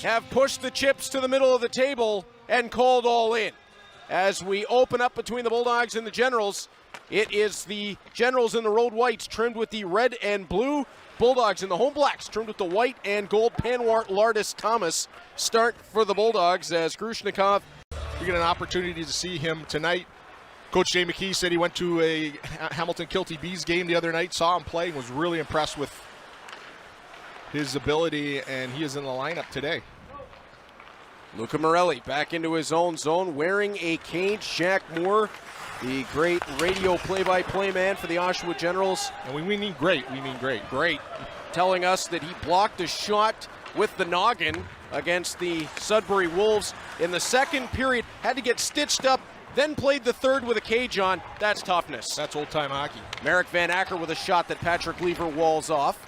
have pushed the chips to the middle of the table and called all in. As we open up between the Bulldogs and the Generals, it is the Generals in the road whites trimmed with the red and blue. Bulldogs in the home blacks trimmed with the white and gold. Panwar, Lardis, Thomas start for the Bulldogs as Grushnikov. We get an opportunity to see him tonight. Coach Jay McKee said he went to a Hamilton Kilty Bees game the other night, saw him play, and was really impressed with his ability, and he is in the lineup today. Luca Morelli back into his own zone, wearing a cage. Jack Moore, the great radio play-by-play man for the Oshawa Generals. And we mean great, we mean great. Great. Telling us that he blocked a shot with the noggin against the Sudbury Wolves in the second period. Had to get stitched up, then played the third with a cage on. That's toughness. That's old-time hockey. Merrick Van Acker with a shot that Patrick Lever walls off.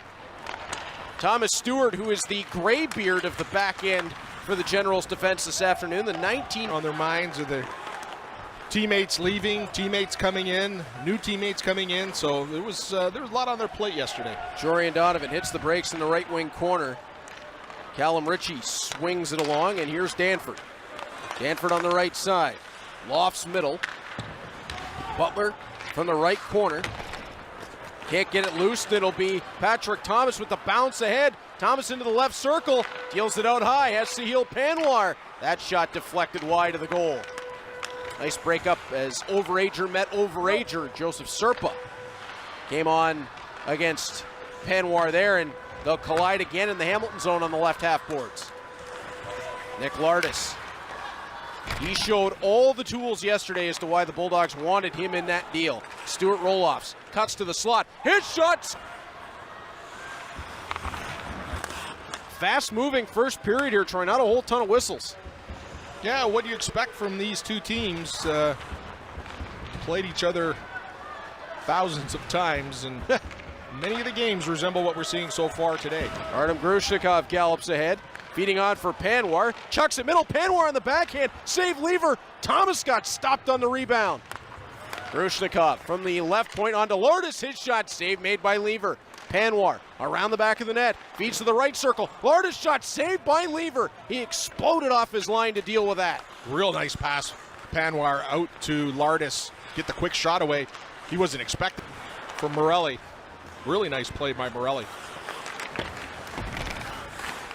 Thomas Stewart, who is the gray beard of the back end for the Generals defense this afternoon. The 19 on their minds are the teammates leaving, teammates coming in, new teammates coming in. So there was a lot on their plate yesterday. Jorian Donovan hits the brakes in the right wing corner. Callum Ritchie swings it along, and here's Danford. Danford on the right side. Lofts middle. Butler from the right corner. Can't get it loose. It'll be Patrick Thomas with the bounce ahead. Thomas into the left circle. Deals it out high. Has Sahil Panwar. That shot deflected wide of the goal. Nice breakup as overager met overager. Joseph Serpa came on against Panwar there, and they'll collide again in the Hamilton zone on the left half boards. Nick Lardis. He showed all the tools yesterday as to why the Bulldogs wanted him in that deal. Stuart Roloffs cuts to the slot. His shots! Fast-moving first period here, Troy. Not a whole ton of whistles. Yeah, what do you expect from these two teams? Played each other thousands of times, and many of the games resemble what we're seeing so far today. Artem Grushnikov gallops ahead, feeding on for Panwar. Chucks it middle. Panwar on the backhand. Save Lever. Thomas got stopped on the rebound. Grushnikov from the left point onto Lardis. His shot save made by Lever. Panwar around the back of the net. Feeds to the right circle. Lardis shot saved by Lever. He exploded off his line to deal with that. Real nice pass. Panwar out to Lardis. Get the quick shot away. He wasn't expecting from Morelli. Really nice play by Morelli.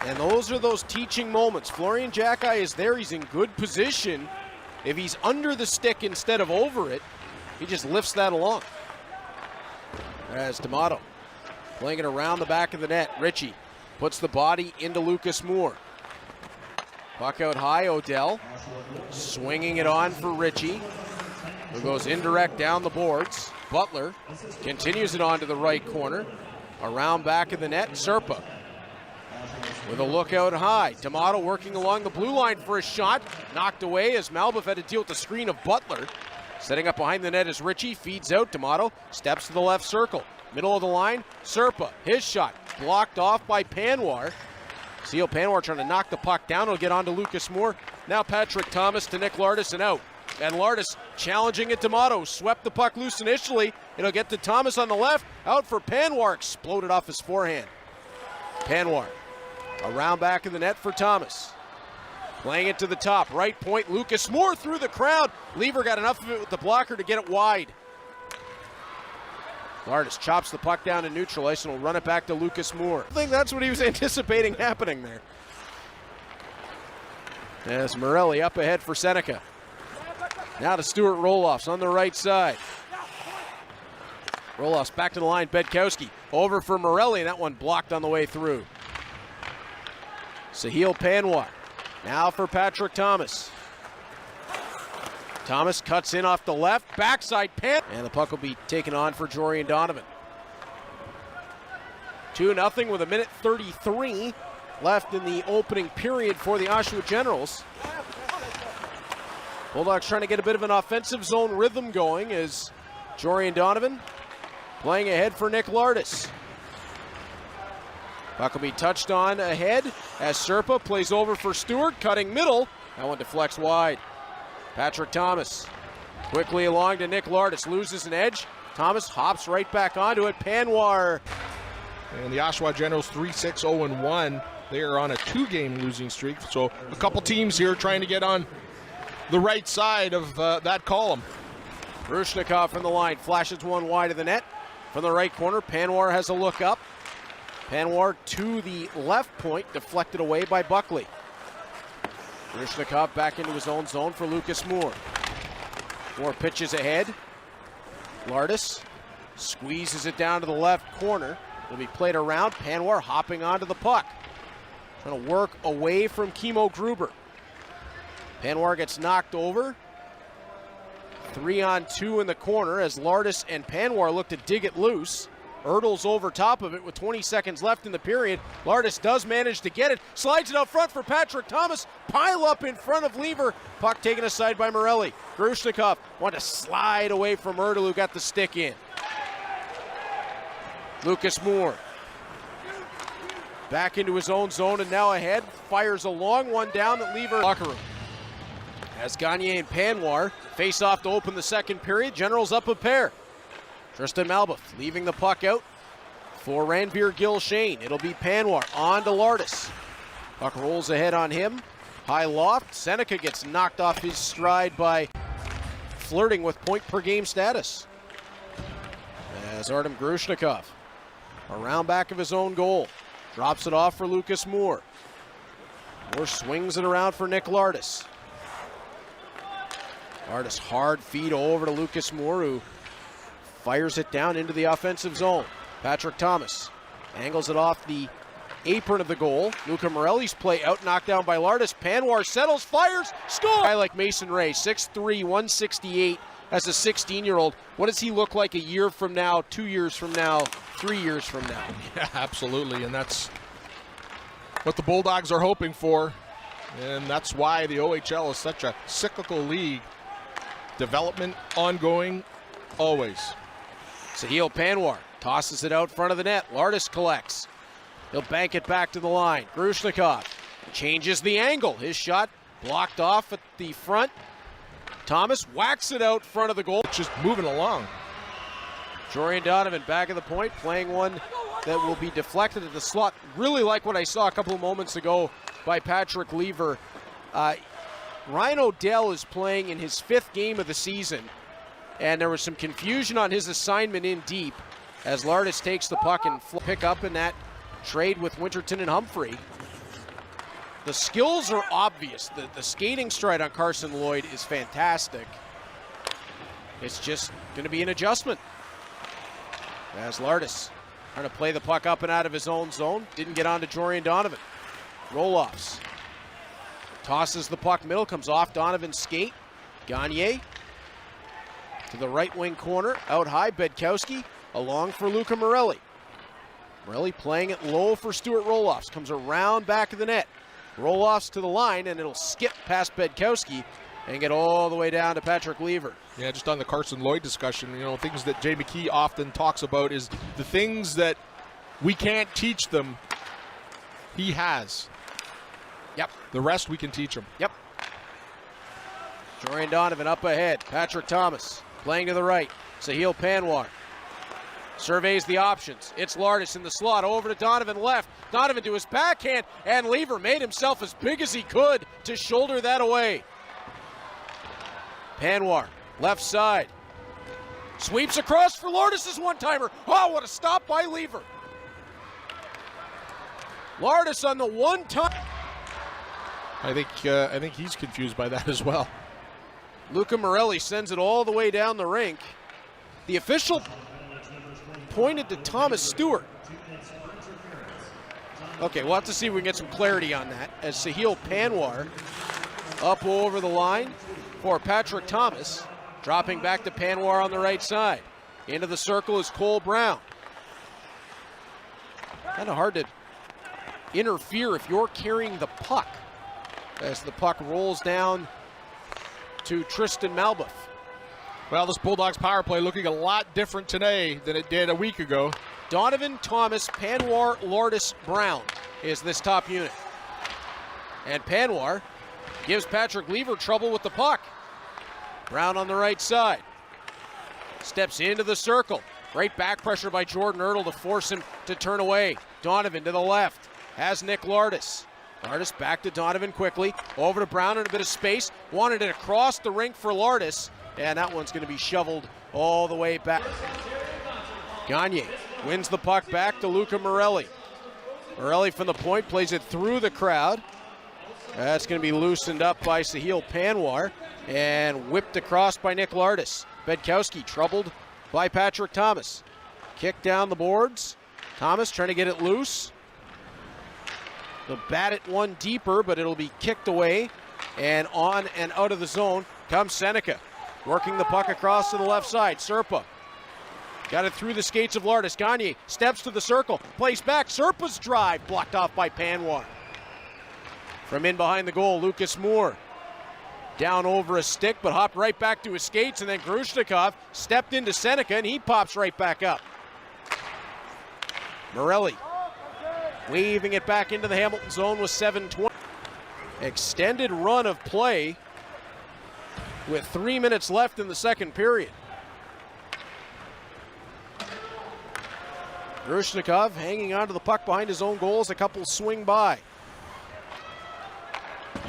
And those are those teaching moments. Florian Jacki is there. He's in good position. If he's under the stick instead of over it, he just lifts that along. As D'Amato playing it around the back of the net. Ritchie puts the body into Lucas Moore. Puck out high, Odell. Swinging it on for Ritchie, who goes indirect down the boards. Butler continues it on to the right corner. Around back of the net, Serpa with a look out high. D'Amato working along the blue line for a shot. Knocked away as Malbuff had to deal with the screen of Butler. Setting up behind the net is Ritchie. Feeds out. D'Amato steps to the left circle. Middle of the line, Serpa. His shot blocked off by Panwar. Sahil Panwar trying to knock the puck down. It'll get on to Lucas Moore. Now Patrick Thomas to Nick Lardis and out. And Lardis challenging at D'Amato. Swept the puck loose initially. It'll get to Thomas on the left. Out for Panwar. Exploded off his forehand. Panwar around back of the net for Thomas. Playing it to the top. Right point. Lucas Moore through the crowd. Lever got enough of it with the blocker to get it wide. Lardis chops the puck down in neutral ice and will run it back to Lucas Moore. I think that's what he was anticipating happening there. As Morelli up ahead for Seneca. Now to Stuart Roloffs on the right side. Roloffs back to the line. Bedkowski over for Morelli. That one blocked on the way through. Sahil Panwar. Now for Patrick Thomas. Thomas cuts in off the left, backside Pan, and the puck will be taken on for Jorian Donovan. 2-0 with 1:33 left in the opening period for the Oshawa Generals. Bulldogs trying to get a bit of an offensive zone rhythm going as Jorian Donovan playing ahead for Nick Lardis. Puck will be touched on ahead as Serpa plays over for Stewart, cutting middle. That one deflects wide. Patrick Thomas quickly along to Nick Lardis, loses an edge. Thomas hops right back onto it. Panwar. And the Oshawa Generals 3-6-0-1. They are on a 2-game losing streak. So a couple teams here trying to get on the right side of that column. Grushnikov from the line, flashes one wide of the net. From the right corner, Panwar has a look up. Panwar to the left point, deflected away by Buckley. Grushnikov back into his own zone for Lucas Moore. Moore pitches ahead. Lardis squeezes it down to the left corner. Will be played around. Panwar hopping onto the puck. Trying to work away from Kimo Gruber. Panwar gets knocked over. 3-on-2 in the corner as Lardis and Panwar look to dig it loose. Ertl's over top of it with 20 seconds left in the period. Lardis does manage to get it. Slides it out front for Patrick Thomas. Pile up in front of Lever. Puck taken aside by Morelli. Grushnikov wanted to slide away from Ertl, who got the stick in. Lucas Moore back into his own zone and now ahead. Fires a long one down at Lever locker room. As Gagne and Panwar face off to open the second period, Generals up a pair. Tristan Malbuth leaving the puck out for Ranveer Gill-Shane. It'll be Panwar on to Lardis. Puck rolls ahead on him. High loft. Seneca gets knocked off his stride by flirting with point per game status. As Artem Grushnikov around back of his own goal. Drops it off for Lucas Moore. Moore swings it around for Nick Lardis. Lardis hard feed over to Lucas Moore, who fires it down into the offensive zone. Patrick Thomas angles it off the apron of the goal. Luca Morelli's play out, knocked down by Lardis. Panwar settles, fires, score! A guy like Mason Ray, 6'3", 168 as a 16-year-old. What does he look like a year from now, 2 years from now, 3 years from now? Yeah, absolutely, and that's what the Bulldogs are hoping for. And that's why the OHL is such a cyclical league. Development ongoing, always. Sahil Panwar tosses it out front of the net. Lardis collects. He'll bank it back to the line. Grushnikov changes the angle. His shot blocked off at the front. Thomas whacks it out front of the goal. It's just moving along. Jorian Donovan back of the point, playing one that will be deflected at the slot. Really like what I saw a couple of moments ago by Patrick Lever. Ryan O'Dell is playing in his 5th game of the season, and there was some confusion on his assignment in deep as Lardis takes the puck and pick up in that trade with Winterton and Humphrey. The skills are obvious. The skating stride on Carson Lloyd is fantastic. It's just going to be an adjustment. As Lardis trying to play the puck up and out of his own zone. Didn't get on to Jorian Donovan. Roll-offs. Tosses the puck middle, comes off Donovan's skate. Gagne to the right wing corner, out high, Bedkowski, along for Luca Morelli. Morelli playing it low for Stuart Roll-offs, comes around back of the net. Roll-offs to the line, and it'll skip past Bedkowski and get all the way down to Patrick Lever. Yeah, just on the Carson Lloyd discussion, you know, things that Jay McKee often talks about is the things that we can't teach them, he has. Yep. The rest we can teach him. Yep. Jorian Donovan up ahead. Patrick Thomas playing to the right. Sahil Panwar surveys the options. It's Lardis in the slot over to Donovan left. Donovan to his backhand, and Lever made himself as big as he could to shoulder that away. Panwar, left side. Sweeps across for Lardis' one-timer. Oh, what a stop by Lever. Lardis on the one-time. I think he's confused by that as well. Luca Morelli sends it all the way down the rink. The official pointed to Thomas Stewart. Okay, we'll have to see if we can get some clarity on that. As Sahil Panwar up over the line for Patrick Thomas. Dropping back to Panwar on the right side. Into the circle is Cole Brown. Kind of hard to interfere if you're carrying the puck. As the puck rolls down to Tristan Malbuth. Well, this Bulldogs power play looking a lot different today than it did a week ago. Donovan, Thomas, Panwar, Lardis, Brown is this top unit. And Panwar gives Patrick Lever trouble with the puck. Brown on the right side. Steps into the circle. Great back pressure by Jordan Ertl to force him to turn away. Donovan to the left. has Nick Lardis. Lardis back to Donovan quickly. Over to Brown in a bit of space. Wanted it across the rink for Lardis. And that one's going to be shoveled all the way back. Gagne wins the puck back to Luca Morelli. Morelli from the point plays it through the crowd. That's going to be loosened up by Sahil Panwar and whipped across by Nick Lardis. Bedkowski troubled by Patrick Thomas. Kick down the boards. Thomas trying to get it loose. He'll bat it one deeper, but it'll be kicked away. And on and out of the zone comes Seneca. Working the puck across to the left side. Serpa got it through the skates of Lardis. Gagne steps to the circle. Plays back. Serpa's drive blocked off by Panwar. From in behind the goal, Lucas Moore. Down over a stick, but hopped right back to his skates. And then Grushnikov stepped into Seneca, and he pops right back up. Morelli waving it back into the Hamilton zone with 7:20. Extended run of play with 3 minutes left in the second period. Grushnikov hanging onto the puck behind his own goals. A couple swing by.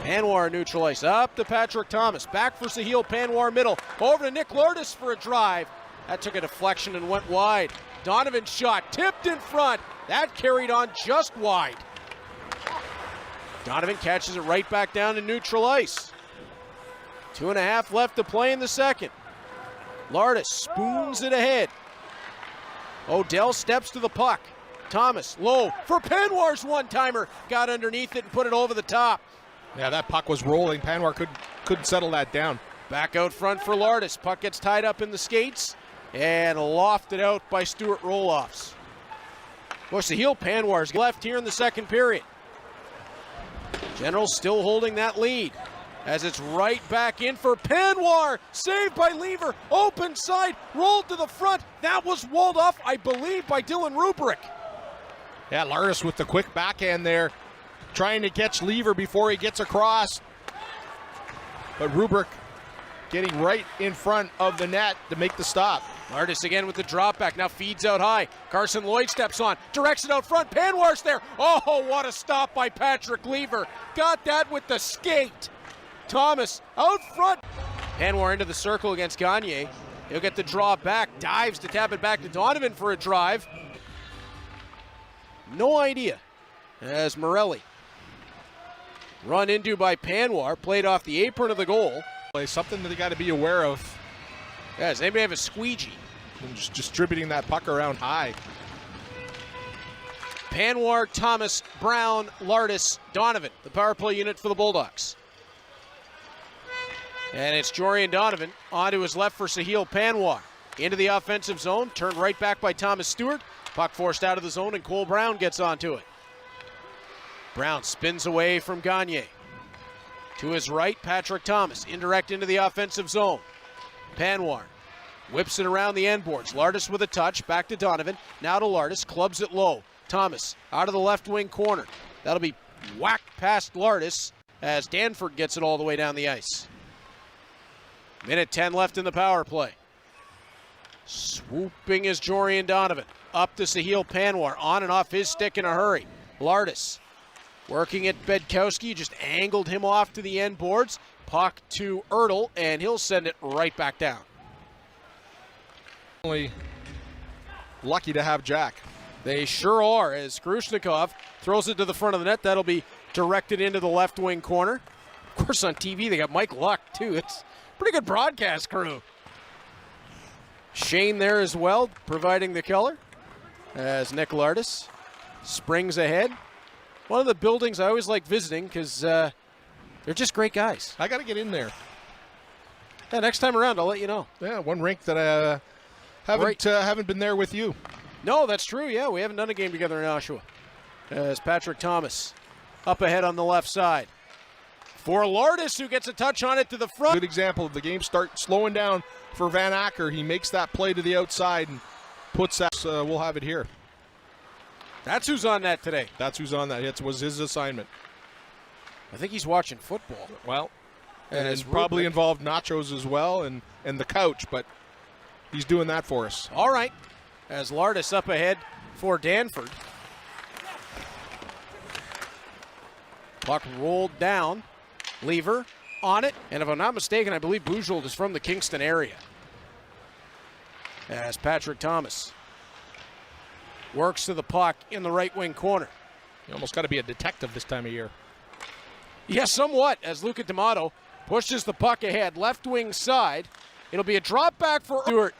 Panwar neutralized. Up to Patrick Thomas. Back for Sahil Panwar middle. Over to Nick Lardis for a drive. That took a deflection and went wide. Donovan's shot tipped in front. That carried on just wide. Donovan catches it right back down to neutral ice. 2.5 left to play in the second. Lardis spoons it ahead. Odell steps to the puck. Thomas low for Panwar's one-timer. Got underneath it and put it over the top. Yeah, that puck was rolling. Panwar couldn't settle that down. Back out front for Lardis. Puck gets tied up in the skates and lofted out by Stuart Roloffs. Of course, Sahil Panwar's left here in the second period. Generals still holding that lead as it's right back in for Panwar. Saved by Lever. Open side. Rolled to the front. That was walled off, I believe, by Dylan Rubrick. Yeah, Lardis with the quick backhand there. Trying to catch Lever before he gets across. But Rubrick getting right in front of the net to make the stop. Lardis again with the drop back. Now feeds out high. Carson Lloyd steps on. Directs it out front. Panwar's there. Oh, what a stop by Patrick Lever. Got that with the skate. Thomas out front. Panwar into the circle against Gagne. He'll get the draw back. Dives to tap it back to Donovan for a drive. No idea. As Morelli run into by Panwar. Played off the apron of the goal. Something that they got to be aware of. Yeah, does anybody have a squeegee? And just distributing that puck around high. Panwar, Thomas, Brown, Lardis, Donovan, the power play unit for the Bulldogs. And it's Jorian Donovan onto his left for Sahil Panwar. Into the offensive zone, turned right back by Thomas Stewart. Puck forced out of the zone and Cole Brown gets onto it. Brown spins away from Gagne. To his right, Patrick Thomas, indirect into the offensive zone. Panwar whips it around the end boards. Lardis with a touch, back to Donovan. Now to Lardis, clubs it low. Thomas out of the left wing corner. That'll be whacked past Lardis as Danford gets it all the way down the ice. Minute 10 left in the power play. Swooping is Jorian Donovan. Up to Sahil Panwar, on and off his stick in a hurry. Lardis working at Bedkowski, just angled him off to the end boards. Puck to Ertl, and he'll send it right back down. Only lucky to have Jack. They sure are, as Grushnikov throws it to the front of the net. That'll be directed into the left wing corner. Of course, on TV, they got Mike Luck, too. It's a pretty good broadcast crew. Shane there as well, providing the color, as Nick Lardis springs ahead. One of the buildings I always like visiting because they're just great guys. I got to get in there. Yeah, next time around, I'll let you know. Yeah, one rink that I haven't been there with you. No, that's true. Yeah, we haven't done a game together in Oshawa. As Patrick Thomas up ahead on the left side. For Lardis, who gets a touch on it to the front. Good example of the game start slowing down for Van Acker. He makes that play to the outside and puts that. We'll have it here. That's who's on that today. That's who's on that. It was his assignment. I think he's watching football. Well, and it's Rubrick probably involved nachos as well and the couch, but he's doing that for us. All right. As Lardis up ahead for Danford. Puck rolled down. Lever on it. And if I'm not mistaken, I believe Bujold is from the Kingston area. As Patrick Thomas works to the puck in the right wing corner. You almost got to be a detective this time of year. Yeah, somewhat, as Luca D'Amato pushes the puck ahead, left wing side. It'll be a drop back for Stewart.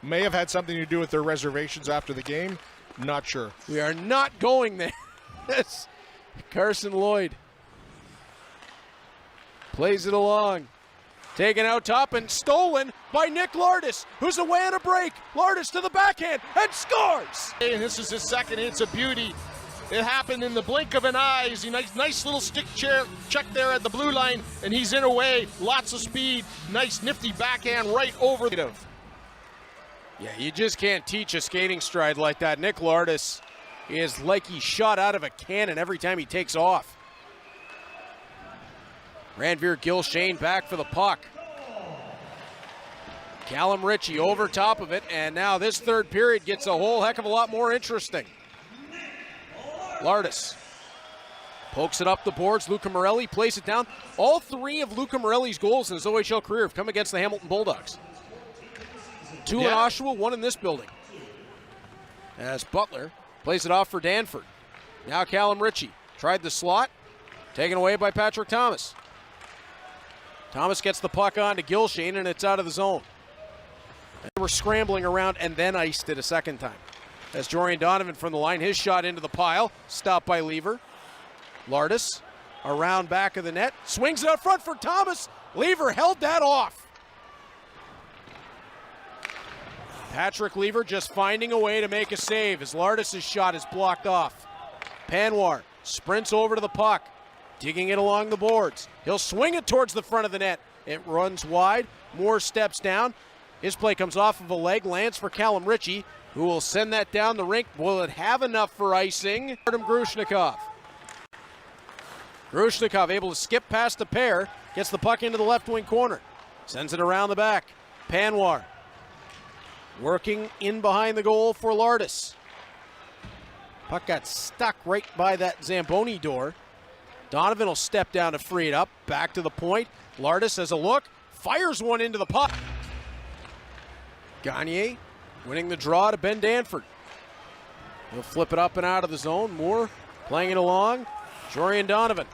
May have had something to do with their reservations after the game. Not sure. We are not going there. Yes. Carson Lloyd plays it along. Taken out top and stolen by Nick Lardis, who's away on a break. Lardis to the backhand and scores! And this is his second. It's a beauty. It happened in the blink of an eye. He's a nice little stick check there at the blue line, and he's in away. Lots of speed. Nice nifty backhand right over. Yeah, you just can't teach a skating stride like that. Nick Lardis is like he's shot out of a cannon every time he takes off. Ranveer Gilshane back for the puck. Callum Ritchie over top of it, and now this third period gets a whole heck of a lot more interesting. Lardis pokes it up the boards. Luca Morelli plays it down. All three of Luca Morelli's goals in his OHL career have come against the Hamilton Bulldogs. Two in Oshawa, one in this building. As Butler plays it off for Danford. Now Callum Ritchie tried the slot, taken away by Patrick Thomas. Thomas gets the puck on to Gilshane, and it's out of the zone. They were scrambling around and then iced it a second time. As Jorian Donovan from the line, his shot into the pile, stopped by Lever. Lardis around back of the net, swings it out front for Thomas. Lever held that off. Patrick Lever just finding a way to make a save as Lardis' shot is blocked off. Panwar sprints over to the puck, digging it along the boards. He'll swing it towards the front of the net. It runs wide. Moore steps down. His play comes off of a leg, lands for Callum Ritchie, who will send that down the rink. Will it have enough for icing? Artem Grushnikov. Grushnikov able to skip past the pair, gets the puck into the left wing corner, sends it around the back. Panwar working in behind the goal for Lardis. Puck got stuck right by that Zamboni door. Donovan will step down to free it up. Back to the point. Lardis has a look, fires one into the puck. Gagne winning the draw to Ben Danford. He'll flip it up and out of the zone. Moore playing it along. Jorian Donovan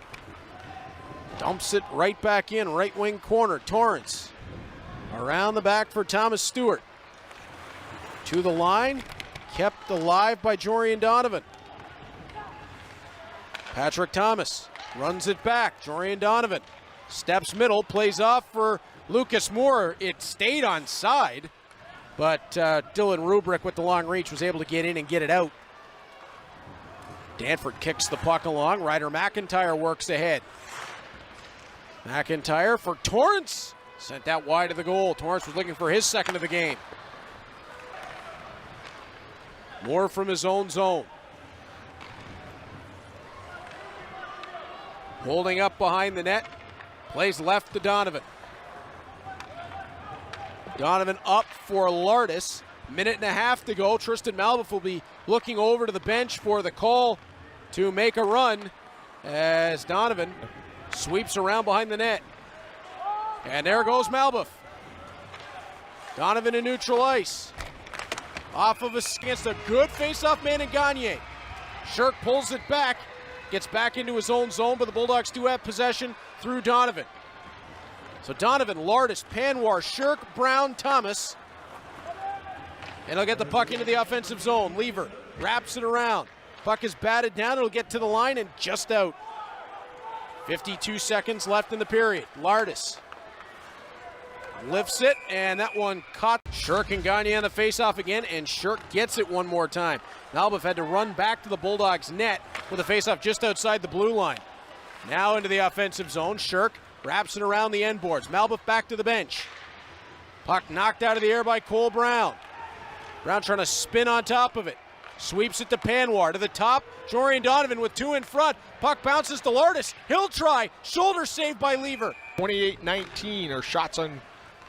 dumps it right back in, right wing corner. Torrance around the back for Thomas Stewart. To the line, kept alive by Jorian Donovan. Patrick Thomas runs it back. Jorian Donovan steps middle, plays off for Lucas Moore. It stayed on side, but Dylan Rubrick with the long reach was able to get in and get it out. Danford kicks the puck along. Ryder McIntyre works ahead. McIntyre for Torrance. Sent that wide of the goal. Torrance was looking for his second of the game. Moore from his own zone. Holding up behind the net. Plays left to Donovan. Donovan up for Lardis. Minute and a half to go. Tristan Malbuff will be looking over to the bench for the call to make a run as Donovan sweeps around behind the net. And there goes Malbuff. Donovan in neutral ice. Off of against a good face-off man in Gagne. Shirk pulls it back. Gets back into his own zone, but the Bulldogs do have possession through Donovan. So Donovan, Lardis, Panwar, Shirk, Brown, Thomas. And he'll get the puck into the offensive zone. Lever wraps it around. Puck is batted down. It'll get to the line and just out. 52 seconds left in the period. Lardis lifts it, and that one caught. Shirk and Gagne on the faceoff again, and Shirk gets it one more time. Malbuff had to run back to the Bulldogs' net with a faceoff just outside the blue line. Now into the offensive zone. Shirk wraps it around the end boards. Malbuff back to the bench. Puck knocked out of the air by Cole Brown. Brown trying to spin on top of it. Sweeps it to Panwar. To the top, Jorian Donovan with two in front. Puck bounces to Lardis. He'll try. Shoulder saved by Lever. 28-19 are shots on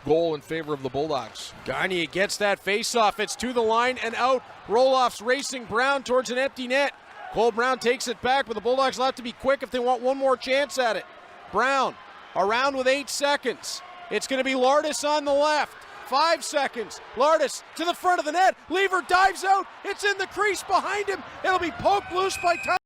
goal in favor of the Bulldogs. Gagne gets that face-off. It's to the line and out. Roloff's racing Brown towards an empty net. Cole Brown takes it back, but the Bulldogs will have to be quick if they want one more chance at it. Brown around with 8 seconds. It's going to be Lardis on the left. 5 seconds. Lardis to the front of the net. Lever dives out. It's in the crease behind him. It'll be poked loose by Tyler.